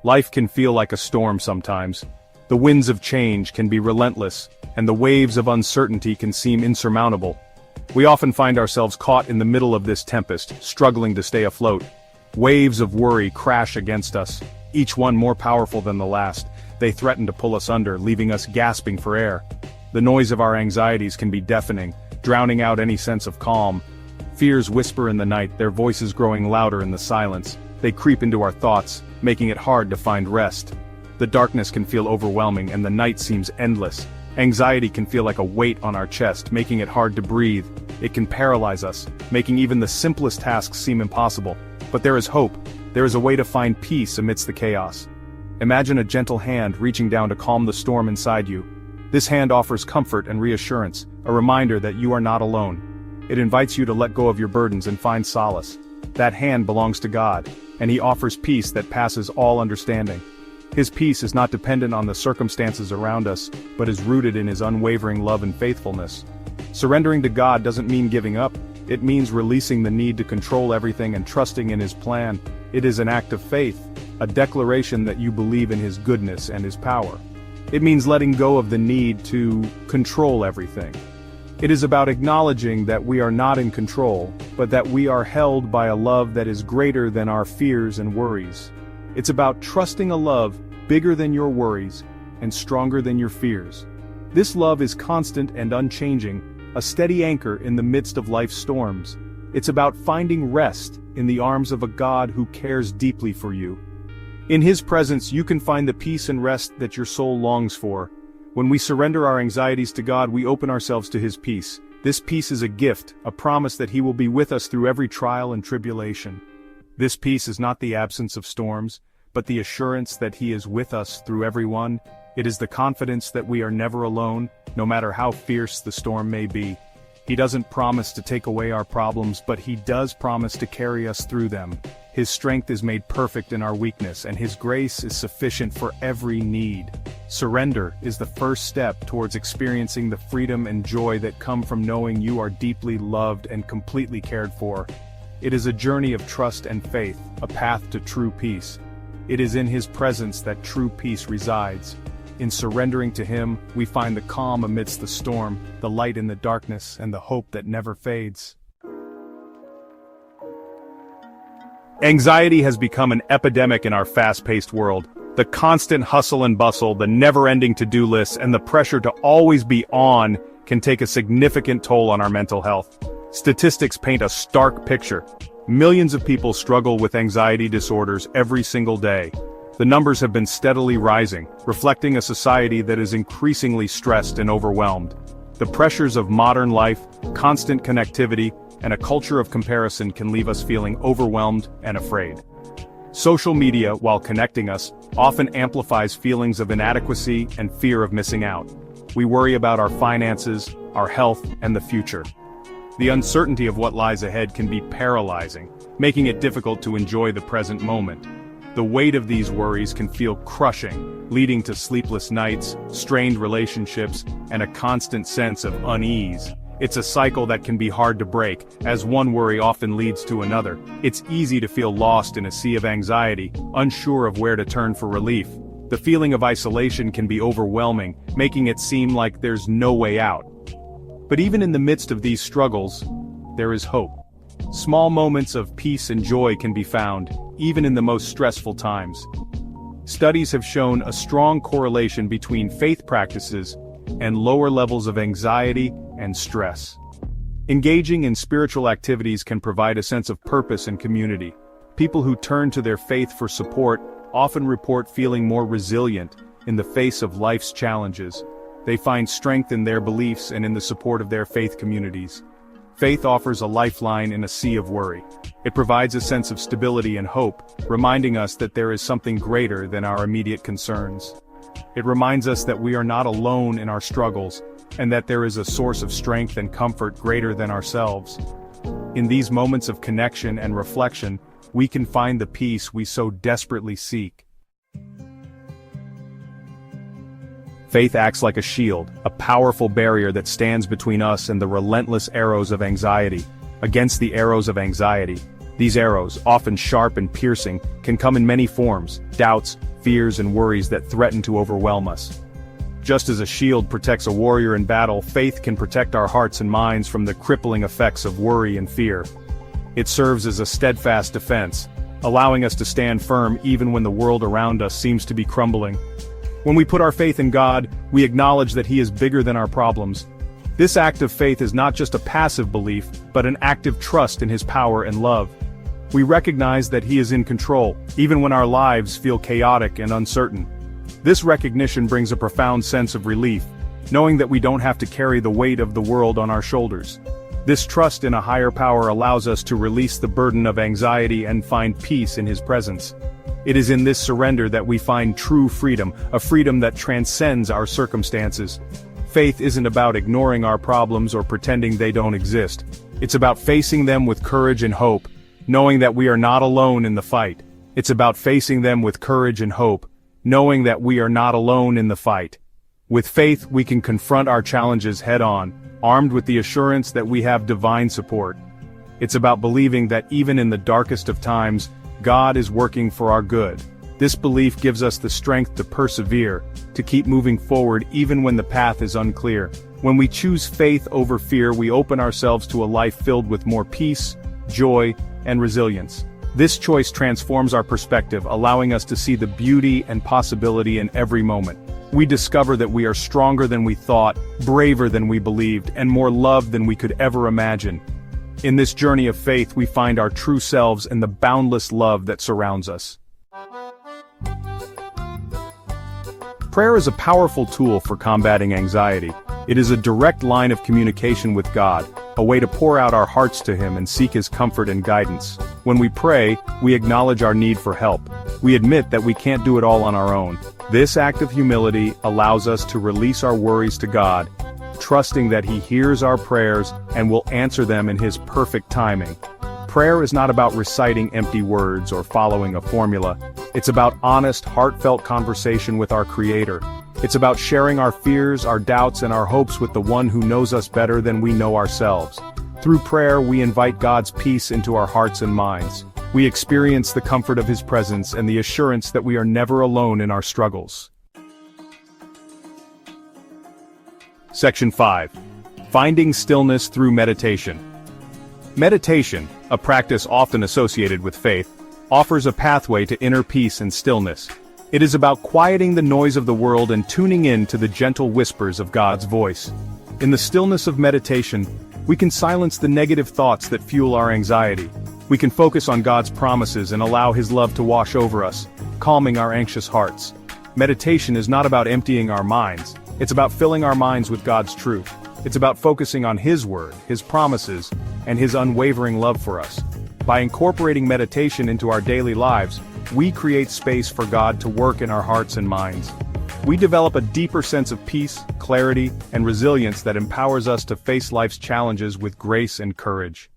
Life can feel like a storm sometimes. The winds of change can be relentless, and the waves of uncertainty can seem insurmountable. We often find ourselves caught in the middle of this tempest, struggling to stay afloat. Waves of worry crash against us, each one more powerful than the last. They threaten to pull us under, leaving us gasping for air. The noise of our anxieties can be deafening, drowning out any sense of calm. Fears whisper in the night, their voices growing louder in the silence. They creep into our thoughts, making it hard to find rest. The darkness can feel overwhelming and the night seems endless. Anxiety can feel like a weight on our chest, making it hard to breathe. It can paralyze us, making even the simplest tasks seem impossible. But there is hope. There is a way to find peace amidst the chaos. Imagine a gentle hand reaching down to calm the storm inside you. This hand offers comfort and reassurance, a reminder that you are not alone. It invites you to let go of your burdens and find solace. That hand belongs to God, and He offers peace that passes all understanding. His peace is not dependent on the circumstances around us, but is rooted in His unwavering love and faithfulness. Surrendering to God doesn't mean giving up. It means releasing the need to control everything and trusting in His plan. It is an act of faith, a declaration that you believe in His goodness and His power. It means letting go of the need to control everything. It is about acknowledging that we are not in control, but that we are held by a love that is greater than our fears and worries. It's about trusting a love bigger than your worries and stronger than your fears. This love is constant and unchanging, a steady anchor in the midst of life's storms. It's about finding rest in the arms of a God who cares deeply for you. In His presence you can find the peace and rest that your soul longs for. When we surrender our anxieties to God, we open ourselves to His peace. This peace is a gift, a promise that He will be with us through every trial and tribulation. This peace is not the absence of storms, but the assurance that He is with us through every one. It is the confidence that we are never alone, no matter how fierce the storm may be. He doesn't promise to take away our problems, but He does promise to carry us through them. His strength is made perfect in our weakness, and His grace is sufficient for every need. Surrender is the first step towards experiencing the freedom and joy that come from knowing you are deeply loved and completely cared for. It is a journey of trust and faith, a path to true peace. It is in His presence that true peace resides. In surrendering to Him, we find the calm amidst the storm, the light in the darkness, and the hope that never fades. Anxiety has become an epidemic in our fast-paced world. The constant hustle and bustle, the never-ending to-do lists, and the pressure to always be on can take a significant toll on our mental health. Statistics paint a stark picture. Millions of people struggle with anxiety disorders every single day. The numbers have been steadily rising, reflecting a society that is increasingly stressed and overwhelmed. The pressures of modern life, constant connectivity, and a culture of comparison can leave us feeling overwhelmed and afraid. Social media, while connecting us, often amplifies feelings of inadequacy and fear of missing out. We worry about our finances, our health, and the future. The uncertainty of what lies ahead can be paralyzing, making it difficult to enjoy the present moment. The weight of these worries can feel crushing, leading to sleepless nights, strained relationships, and a constant sense of unease. It's a cycle that can be hard to break, as one worry often leads to another. It's easy to feel lost in a sea of anxiety, unsure of where to turn for relief. The feeling of isolation can be overwhelming, making it seem like there's no way out. But even in the midst of these struggles, there is hope. Small moments of peace and joy can be found, even in the most stressful times. Studies have shown a strong correlation between faith practices and lower levels of anxiety and stress. Engaging in spiritual activities can provide a sense of purpose and community. People who turn to their faith for support often report feeling more resilient in the face of life's challenges. They find strength in their beliefs and in the support of their faith communities. Faith offers a lifeline in a sea of worry. It provides a sense of stability and hope, reminding us that there is something greater than our immediate concerns. It reminds us that we are not alone in our struggles, and that there is a source of strength and comfort greater than ourselves. In these moments of connection and reflection, we can find the peace we so desperately seek. Faith acts like a shield, a powerful barrier that stands between us and the relentless arrows of anxiety. Against the arrows of anxiety, These arrows, often sharp and piercing, can come in many forms: doubts, fears, and worries that threaten to overwhelm us. Just as a shield protects a warrior in battle, faith can protect our hearts and minds from the crippling effects of worry and fear. It serves as a steadfast defense, allowing us to stand firm even when the world around us seems to be crumbling. When we put our faith in God, we acknowledge that He is bigger than our problems. This act of faith is not just a passive belief, but an active trust in His power and love. We recognize that He is in control, even when our lives feel chaotic and uncertain. This recognition brings a profound sense of relief, knowing that we don't have to carry the weight of the world on our shoulders. This trust in a higher power allows us to release the burden of anxiety and find peace in His presence. It is in this surrender that we find true freedom, a freedom that transcends our circumstances. Faith isn't about ignoring our problems or pretending they don't exist. It's about facing them with courage and hope, knowing that we are not alone in the fight. It's about facing them with courage and hope, knowing that we are not alone in the fight. With faith, we can confront our challenges head-on, armed with the assurance that we have divine support. It's about believing that even in the darkest of times, God is working for our good. This belief gives us the strength to persevere, to keep moving forward even when the path is unclear. When we choose faith over fear, we open ourselves to a life filled with more peace, joy, and resilience. This choice transforms our perspective, allowing us to see the beauty and possibility in every moment. We discover that we are stronger than we thought, braver than we believed, and more loved than we could ever imagine. In this journey of faith, we find our true selves and the boundless love that surrounds us. Prayer is a powerful tool for combating anxiety. It is a direct line of communication with God, a way to pour out our hearts to Him and seek His comfort and guidance. When we pray, we acknowledge our need for help. We admit that we can't do it all on our own. This act of humility allows us to release our worries to God, trusting that He hears our prayers and will answer them in His perfect timing. Prayer is not about reciting empty words or following a formula. It's about honest, heartfelt conversation with our Creator. It's about sharing our fears, our doubts, and our hopes with the one who knows us better than we know ourselves. Through prayer, we invite God's peace into our hearts and minds. We experience the comfort of His presence and the assurance that we are never alone in our struggles. Section 5. Finding stillness through meditation. Meditation, a practice often associated with faith, offers a pathway to inner peace and stillness. It is about quieting the noise of the world and tuning in to the gentle whispers of God's voice. In the stillness of meditation, we can silence the negative thoughts that fuel our anxiety. We can focus on God's promises and allow His love to wash over us, calming our anxious hearts. Meditation is not about emptying our minds. It's about filling our minds with God's truth. It's about focusing on His word, His promises, and His unwavering love for us. By incorporating meditation into our daily lives, we create space for God to work in our hearts and minds. We develop a deeper sense of peace, clarity, and resilience that empowers us to face life's challenges with grace and courage.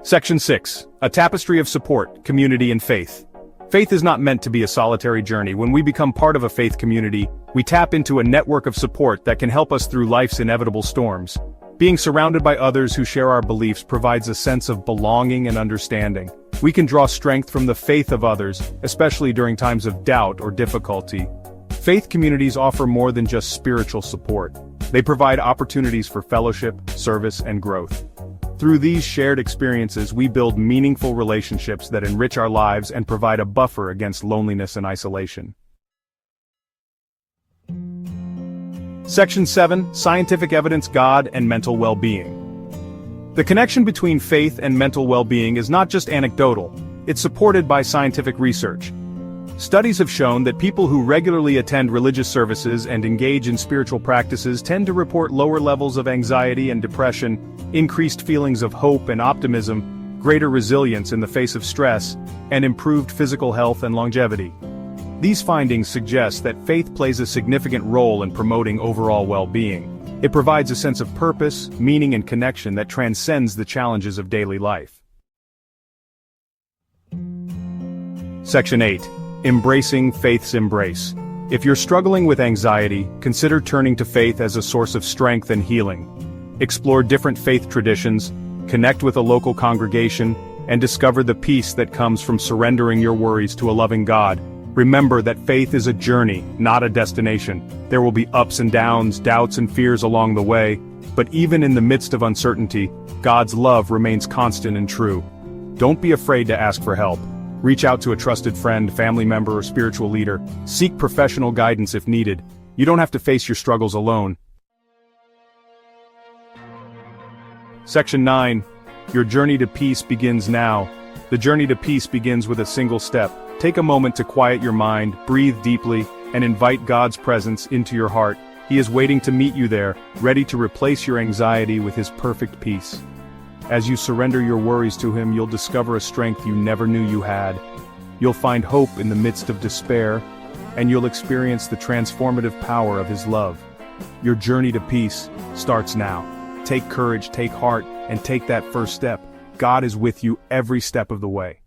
Section 6. A tapestry of support, community, and faith. Faith is not meant to be a solitary journey. When we become part of a faith community, we tap into a network of support that can help us through life's inevitable storms. Being surrounded by others who share our beliefs provides a sense of belonging and understanding. We can draw strength from the faith of others, especially during times of doubt or difficulty. Faith communities offer more than just spiritual support. They provide opportunities for fellowship, service, and growth. Through these shared experiences, we build meaningful relationships that enrich our lives and provide a buffer against loneliness and isolation. Section 7. Scientific evidence, God, and mental well-being. The connection between faith and mental well-being is not just anecdotal, it's supported by scientific research. Studies have shown that people who regularly attend religious services and engage in spiritual practices tend to report lower levels of anxiety and depression, increased feelings of hope and optimism, greater resilience in the face of stress, and improved physical health and longevity. These findings suggest that faith plays a significant role in promoting overall well-being. It provides a sense of purpose, meaning, and connection that transcends the challenges of daily life. Section 8. Embracing faith's embrace. If you're struggling with anxiety, consider turning to faith as a source of strength and healing. Explore different faith traditions, Connect with a local congregation, and discover the peace that comes from surrendering your worries to a loving God. Remember that faith is a journey, not a destination. There will be ups and downs, doubts and fears along the way, but even in the midst of uncertainty, God's love remains constant and true. Don't be afraid to ask for help. Reach out to a trusted friend, family member, or spiritual leader. Seek professional guidance if needed. You don't have to face your struggles alone. Section 9. Your journey to peace begins now. The journey to peace begins with a single step. Take a moment to quiet your mind, breathe deeply, and invite God's presence into your heart. He is waiting to meet you there, ready to replace your anxiety with His perfect peace. As you surrender your worries to Him, you'll discover a strength you never knew you had. You'll find hope in the midst of despair, and you'll experience the transformative power of His love. Your journey to peace starts now. Take courage, take heart, and take that first step. God is with you every step of the way.